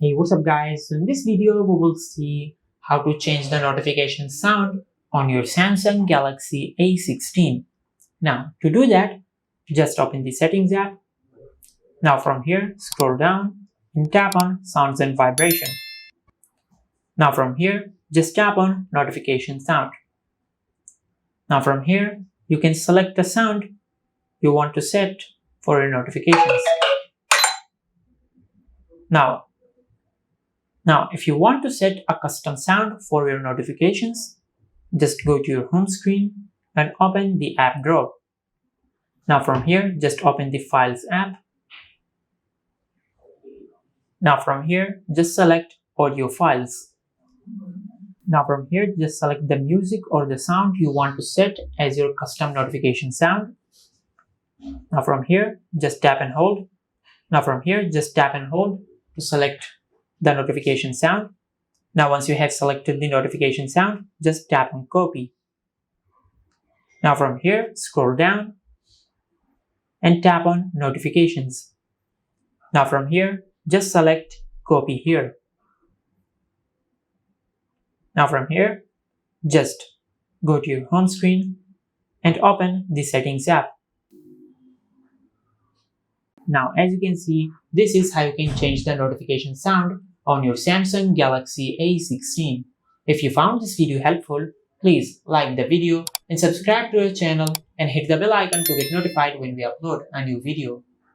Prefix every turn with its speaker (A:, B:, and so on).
A: Hey, what's up guys? So in this video we will see how to change the notification sound on your Samsung Galaxy A16. Now to do that, just open the settings app. Now from here scroll down and tap on sounds and vibration. Now from here just tap on notification sound. Now from here you can select the sound you want to set for your notifications. Now, if you want to set a custom sound for your notifications, just go to your home screen and open the app drawer. Now from here, just open the Files app. Now from here, just select Audio Files. Now from here, just select the music or the sound you want to set as your custom notification sound. Now from here, just tap and hold. Now from here, just tap and hold to select the notification sound. Now once you have selected the notification sound, just tap on copy. Now from here, scroll down and tap on notifications. Now from here, just select copy here. Now from here, just go to your home screen and open the settings app. Now as you can see, this is how you can change the notification sound on your Samsung Galaxy A16. If you found this video helpful, please like the video and subscribe to our channel and hit the bell icon to get notified when we upload a new video.